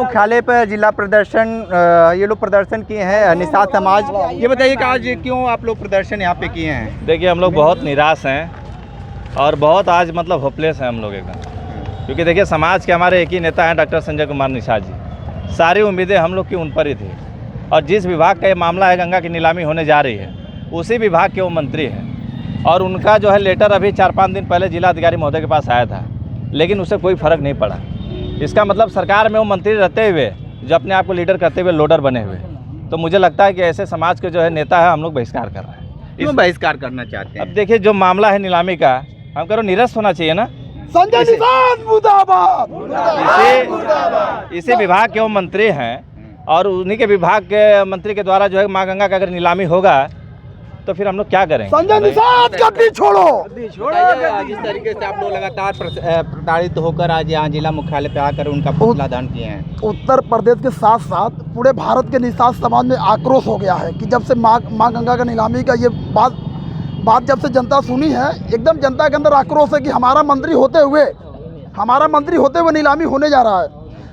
मुख्यालय पर जिला प्रदर्शन ये लोग प्रदर्शन किए हैं निषाद समाज। ये बताइए कि आज क्यों आप लोग प्रदर्शन यहाँ पे किए हैं? देखिए, हम लोग बहुत निराश हैं और बहुत आज मतलब होपलेस हैं हम लोग एकदम, क्योंकि देखिए समाज के हमारे एक ही नेता हैं डॉक्टर संजय कुमार निषाद जी। सारी उम्मीदें हम लोग की उन पर ही थी और जिस विभाग का ये मामला है गंगा की नीलामी होने जा रही है उसी विभाग के वो मंत्री हैं और उनका जो है लेटर अभी 4-5 दिन पहले जिला अधिकारी महोदय के पास आया था, लेकिन उससे कोई फ़र्क नहीं पड़ा। इसका मतलब सरकार में वो मंत्री रहते हुए जो अपने आप को लीडर करते हुए लोडर बने हुए, तो मुझे लगता है कि ऐसे समाज के जो है नेता है हम लोग बहिष्कार कर रहे हैं। क्यों बहिष्कार करना चाहते हैं? अब देखिए जो मामला है नीलामी का, हम करो निरस्त होना चाहिए ना। संजय निषाद मुर्दाबाद। इसी विभाग के वो मंत्री हैं और उन्हीं के विभाग के मंत्री के द्वारा जो है माँ गंगा का अगर नीलामी होगा तो फिर हम लोग क्या करेंगे? संजय निषाद गद्दी छोड़ो। जिस तरीके से आप लोग लगातार प्रताड़ित होकर आज यहाँ जिला मुख्यालय पे आकर उनका पुतला दहन किए हैं। उत्तर प्रदेश के साथ साथ पूरे भारत के निषाद समाज में आक्रोश हो गया है कि जब से माँ गंगा का नीलामी का ये बात जब से जनता सुनी है, एकदम जनता के अंदर आक्रोश है कि हमारा मंत्री होते हुए नीलामी होने जा रहा है।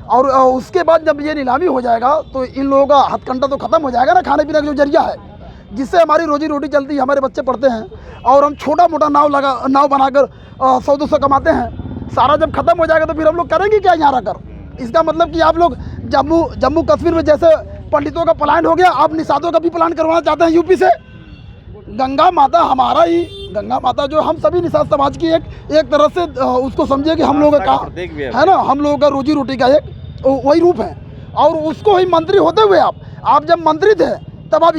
और उसके बाद जब ये नीलामी हो जाएगा तो इन लोगों का हथकंडा तो खत्म हो जाएगा ना, खाने पीने का जो जरिया है जिससे हमारी रोजी रोटी चलती है, हमारे बच्चे पढ़ते हैं और हम छोटा मोटा नाव बनाकर 100-200 कमाते हैं। सारा जब खत्म हो जाएगा तो फिर हम लोग करेंगे क्या यहाँ रहकर? इसका मतलब कि आप लोग जम्मू कश्मीर में जैसे पंडितों का पलायन हो गया, आप निषादों का भी प्लान करवाना चाहते हैं यूपी से। गंगा माता हमारा ही, गंगा माता जो हम सभी निषाद समाज की एक तरह से उसको समझिए कि हम लोगों का है ना, हम लोगों का रोजी रोटी का एक वही रूप है। और उसको ही मंत्री होते हुए आप जब मंत्री थे तब आप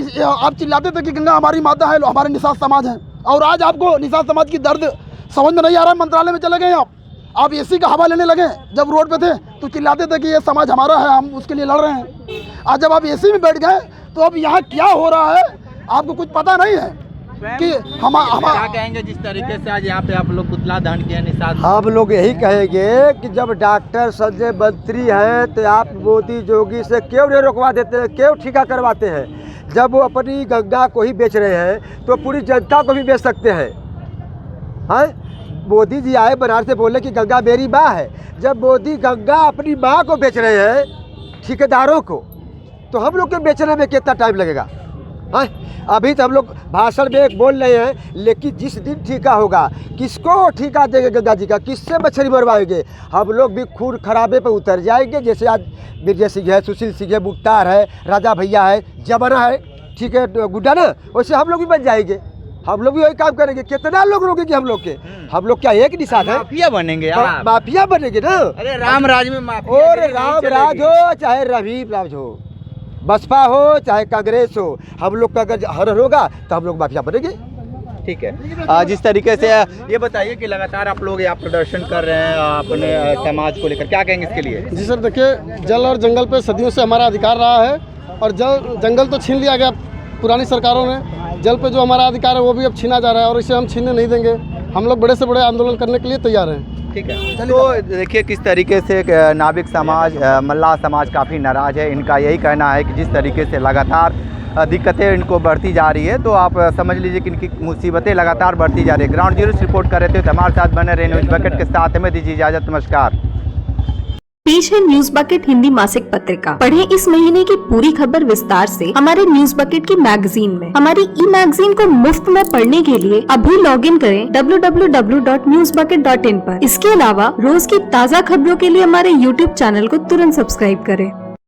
चिल्लाते थे कि गंगा हमारी माता है, हमारे निषाद समाज हैं। और आज आपको निषाद समाज की दर्द समझ में नहीं आ रहा है। मंत्रालय में चले गए आप एसी का हवा लेने लगे। जब रोड पे थे तो चिल्लाते थे कि ये समाज हमारा है, हम उसके लिए लड़ रहे हैं। आज जब आप एसी में बैठ गए तो अब यहाँ क्या हो रहा है आपको कुछ पता नहीं है कि हम क्या कहेंगे जिस तरीके से आज यहाँ पे आप लोग पुतला दहन किया निषाद? हम लोग यही कहेंगे कि जब डॉक्टर संजय मंत्री हैं तो आप मोदी योगी से क्यों नहीं रोकवा देते हैं, क्यों ठिका करवाते हैं? जब वो अपनी गंगा को ही बेच रहे हैं तो पूरी जनता को भी बेच सकते हैं। हाँ, मोदी जी आए बनारस से बोले कि गंगा मेरी माँ है। जब मोदी गंगा अपनी माँ को बेच रहे हैं ठेकेदारों को, तो हम लोग के बेचने में कितना टाइम लगेगा? हाँ, अभी तो हम लोग भाषण में एक बोल रहे हैं, लेकिन जिस दिन ठेका होगा किसको ठेका देंगे गंगा जी का? किससे मछली मरवाएंगे? हम लोग भी खून खराबे पे उतर जाएंगे। जैसे आज विजय सिंह है, सुशील सिंह है, मुख्तार है, राजा भैया है, जमाना है, ठीक है, गुड्डा ना, वैसे हम लोग भी बन जाएंगे। हम लोग भी वही काम करेंगे। कितना लोग रोकेंगे हम लोग के? हम लोग क्या एक निषाद है? माफिया बनेंगे आप। माफिया बनेंगे ना। अरे राम राज में माफिया, और राम राज हो चाहे रवि राज हो, बसपा हो चाहे कांग्रेस हो, हम लोग का अगर हर होगा तो हम लोग माफिया बनेंगे। ठीक है। जिस तरीके से ये बताइए कि लगातार आप लोग यहाँ प्रदर्शन कर रहे हैं अपने समाज को लेकर, क्या कहेंगे इसके लिए? जी सर, देखिए जल और जंगल पे सदियों से हमारा अधिकार रहा है और जंगल तो छीन लिया गया पुरानी सरकारों ने। जल पे जो हमारा अधिकार है वो भी अब छीना जा रहा है और इसे हम छीनने नहीं देंगे। हम लोग बड़े से बड़े आंदोलन करने के लिए तैयार हैं। ठीक है। तो देखिए किस तरीके से नाविक समाज, मल्लाह समाज काफ़ी नाराज़ है। इनका यही कहना है कि जिस तरीके से लगातार दिक्कतें इनको बढ़ती जा रही है तो आप समझ लीजिए कि इनकी मुसीबतें लगातार बढ़ती जा रही है। ग्राउंड जीरो से रिपोर्ट कर रहे थे तो हमारे साथ बने रहे न्यूज़ बकेट के साथ। हमें दीजिए इजाज़त, नमस्कार। पेश है न्यूज बकेट हिंदी मासिक पत्रिका। पढ़ें इस महीने की पूरी खबर विस्तार से हमारे न्यूज बकेट की मैगजीन में। हमारी ई मैगजीन को मुफ्त में पढ़ने के लिए अभी लॉग इन करें www.newsbucket.in पर। इसके अलावा रोज की ताज़ा खबरों के लिए हमारे YouTube चैनल को तुरंत सब्सक्राइब करें।